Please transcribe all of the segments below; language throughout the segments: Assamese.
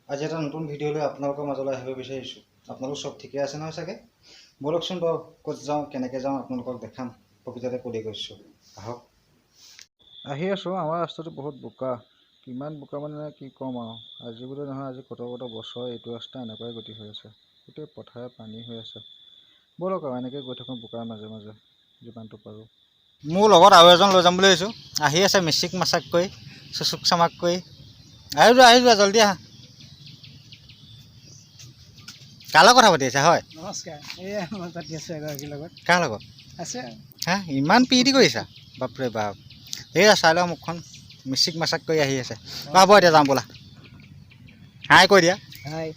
আজি এটা নতুন ভিডিঅ' লৈ আপোনালোকৰ মাজলৈ আহিব বিচাৰিছোঁ। আপোনালোক চব ঠিকে আছে নহয় চাগে? বলকচোন বাৰু ক'ত যাওঁ কেনেকৈ যাওঁ আপোনালোকক দেখাম। প্ৰকৃততে ক'লৈ গৈছোঁ আহক। আহি আছোঁ। আমাৰ ৰাস্তাটো বহুত বোকা, কিমান বোকা মানে কি ক'ম আৰু। আজি বোলে নহয়, আজি কত বছৰ এইটো ৰাস্তা এনেকুৱাই গতি হৈ আছে। গোটেই পথাৰে পানী হৈ আছে। বলক আৰু এনেকৈ গৈ থাকোঁ বোকাৰ মাজে মাজে যিমানটো পাৰোঁ। মোৰ লগত আৰু এজন লৈ যাম বুলি ভাবিছোঁ। আহি আছে মিচিক মাচাক কৰি, চুচুক চামাক কৰি। আহি যোৱা জল্দি আহা। কাৰ লগত কথা পাতি আছা হয়? নমস্কাৰ। এয়া মই পাতি আছোঁ এগৰাকীৰ লগত। কাৰ লগত? আছে হা, ইমান প্ৰীতি কৰিছা? বাপৰে বাপ। এয়া চাই লওঁ মুখখন, মিচিক মাচাক কৰি আহি আছে। হ'ব এতিয়া যাওঁ ব'লা। হাই কৈ দিয়া। হাই।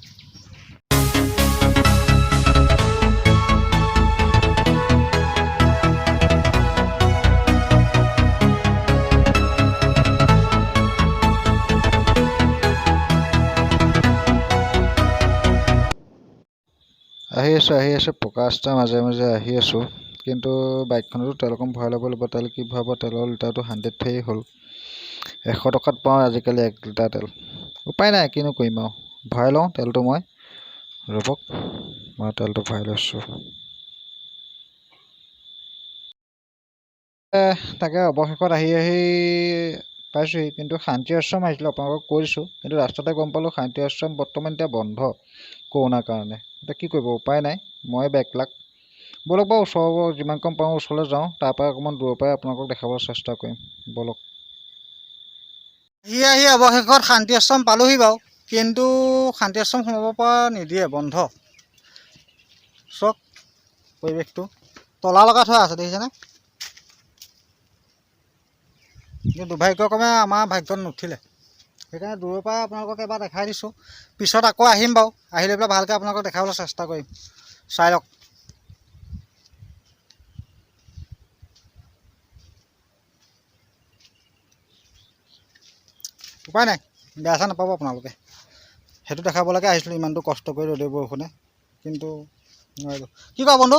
আহি আছোঁ পকা ৰাস্তাৰ মাজে মাজে আহি আছোঁ। কিন্তু বাইকখনতো তেল অকণ ভৰাই ল'ব লাগিব। তেল কি ভৰাব, তেলৰ লিটাৰটো 100 হ'ল। 100 টকাত পাওঁ আজিকালি 1 লিটাৰ তেল। উপায় নাই, কিনো কৰিম আৰু। ভৰাই লওঁ তেলটো মই। ৰ'বক, মই তেলটো ভৰাই লৈছোঁ। তাকে অৱশেষত আহি পাইছোঁহি। কিন্তু শান্তি আশ্ৰম আহিছিলোঁ, আপোনালোকক কৈ দিছোঁ। কিন্তু ৰাস্তাতে গম পালোঁ শান্তি আশ্ৰম বৰ্তমান এতিয়া বন্ধ কৰোণাৰ কাৰণে। এতিয়া কি কৰিব, উপায় নাই। মই বেকলাগ। ব'লক বাৰু ওচৰৰ যিমান কম পাৰোঁ ওচৰলৈ যাওঁ। তাৰপৰা অকণমান দূৰৰ পৰাই আপোনালোকক দেখাবলৈ চেষ্টা কৰিম। ব'লক। আহি অৱশেষত শান্তি আশ্ৰম পালোহি বাৰু। কিন্তু শান্তি আশ্ৰম সোমাব পৰা নিদিয়ে, বন্ধ। চাওক পৰিৱেশটো, তলা লগাই থোৱা আছে দেখিছেনে? কিন্তু দুৰ্ভাগ্যক্ৰমে আমাৰ ভাগ্যত নুঠিলে। সেইকাৰণে দূৰৰ পৰাই আপোনালোকক এবাৰ দেখাই দিছোঁ। পিছত আকৌ আহিম বাৰু। আহি লৈ পেলাই ভালকৈ আপোনালোকক দেখাবলৈ চেষ্টা কৰিম। চাই লওক। উপায় নাই, বেয়া চেয়া নাপাব আপোনালোকে। সেইটো দেখাবলৈকে আহিছিলোঁ ইমানটো কষ্ট কৰি ৰ'দে বৰষুণে, কিন্তু নোৱাৰিলোঁ। কি কয় বন্ধু?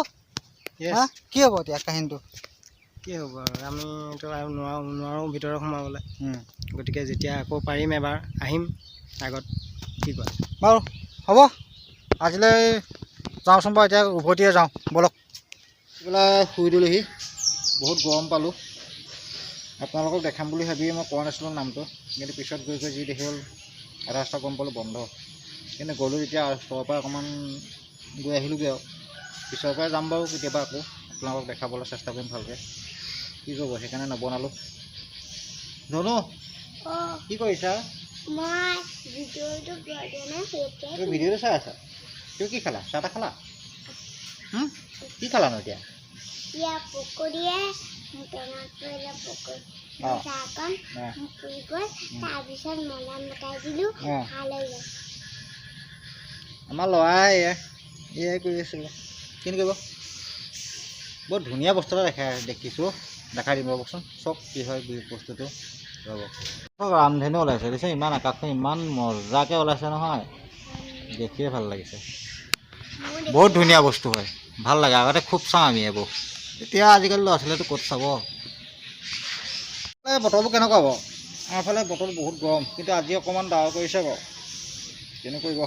হা, কি হ'ব এতিয়া কাহিনীটো? কি হ'ব আৰু, আমিতো আৰু নোৱাৰোঁ ভিতৰত সোমাবলৈ। গতিকে যেতিয়া আকৌ পাৰিম এবাৰ আহিম আগত। কি কয়? বাৰু হ'ব, আজিলৈ যাওঁচোন বাৰু। এতিয়া উভতিয়ে যাওঁ ব'লক। পেলাই শুই দিলোঁহি, বহুত গৰম পালোঁ। আপোনালোকক দেখাম বুলি ভাবিয়ে মই কোৱা নাছিলোঁ নামটো। কিন্তু পিছত গৈ যি দেখিল, এটা ৰাস্তা গম পালোঁ বন্ধ। কিন্তু গ'লোঁ যেতিয়া ওচৰৰ পৰা অকণমান গৈ আহিলোঁগৈ আৰু। পিছৰ পৰাই যাম বাৰু কেতিয়াবা আকৌ আপোনালোকক দেখাবলৈ চেষ্টা কৰিম ভালকৈ। কি কৰিব, সেইকাৰণে নবনালোঁ। ধনু কি কৰিছা? তুমি ভিডিঅ'টো চাই আছা? তুমি কি খালা? চাহ তাহ খালা? কি খালানো এতিয়া? আমাৰ ল'ৰাই এয়াই কৰি আছিলে। কিনো কৰিব, বৰ ধুনীয়া বস্তু এটা দেখিছোঁ। দেখাই দিম ৰ'বচোন। চব কি হয় বস্তুটো, ৰ'ব। ৰামধেনু ওলাইছে দেখিছে? ইমান আকাশখন ইমান মজাকৈ ওলাইছে নহয়, দেখিয়ে ভাল লাগিছে। বহুত ধুনীয়া বস্তু হয়, ভাল লাগে। আগতে খুব চাওঁ আমি এইবোৰ। এতিয়া আজিকালি ল'ৰা ছোৱালীটো ক'ত চাব। বতৰবোৰ কেনেকুৱা বাৰু? আমাৰ ফালে বতৰ বহুত গৰম, কিন্তু আজি অকণমান ডাৱৰ কৰিছে বাৰু। কিনো কৰিব,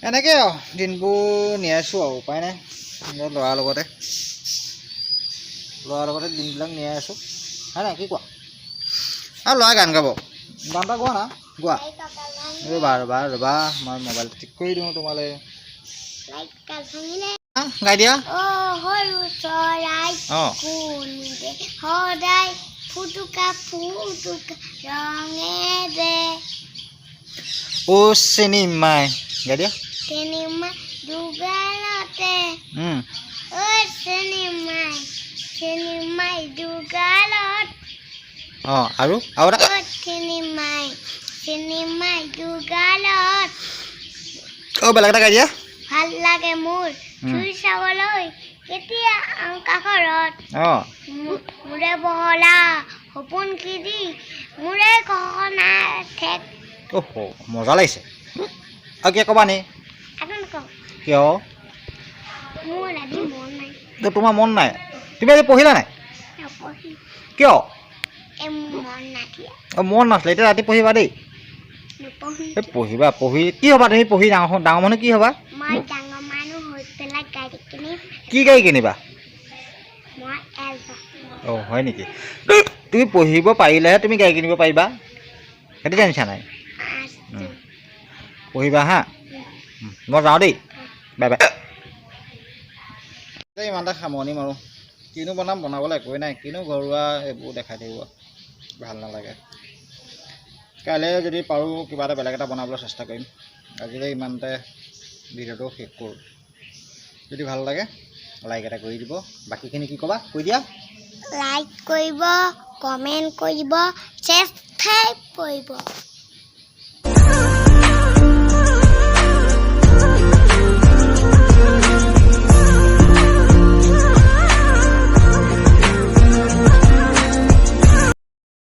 এনেকৈ আৰু দিনবোৰ নিয়াইছোঁ আৰু। উপায় নাই, ল'ৰাৰ লগতে দিনবিলাক নিয়াই আছোঁ, হয় নাই? কি কোৱা? আৰু ল'ৰাই গান গাব, গান এটা গোৱা না, গোৱা। ৰ'বা মই মোবাইলটো ঠিক কৰি দিওঁ তোমালৈ। গাই দিয়া। চিনেমাই গাই দিয়া। আৰু বেলেগ এটা গাই দিয়া। ভাল লাগে মোৰ চুই চাবলৈ কেতিয়া আকাশৰত, মোৰে বহলা সপোন কিদি মোৰে গহনা ঠেক। মজা লাগিছে। আৰু কি ক'বা নি? কিয়? তোমাৰ মন নাই? তুমি আজি পঢ়িলা নাই? কিয়? মন নাছিলে। এতিয়া ৰাতি পঢ়িবা দেই। এই পঢ়িবা পঢ়ি কি হ'বা তুমি পঢ়ি ডাঙৰ মানুহ কি হ'বা মই ডাঙৰ মানুহ হৈ পেলাই গাড়ী কিনিম কি গাড়ী কিনিবা মই এলবা অঁ হয় নেকি তুমি পঢ়িব পাৰিলেহে তুমি গাড়ী কিনিব পাৰিবা সেইটো জানিছা নাই পঢ়িবা হা মই যাওঁ দেই বাই বাই ইমানটা সামৰণি মাৰোঁ কিনো বনাবলৈ একোৱেই নাই কিনো ঘৰুৱা এইবোৰ দেখাই থাকিব ভাল নালাগে কাইলৈ যদি পাৰোঁ কিবা এটা বেলেগ এটা বনাবলৈ চেষ্টা কৰিম আজিলৈ ইমানতে ভিডিঅ'টো শেষ কৰোঁ যদি ভাল লাগে লাইক এটা কৰি দিব বাকীখিনি কি ক'বা কৈ দিয়া লাইক কৰিব কমেণ্ট কৰিব ছাবস্ক্ৰাইব কৰিব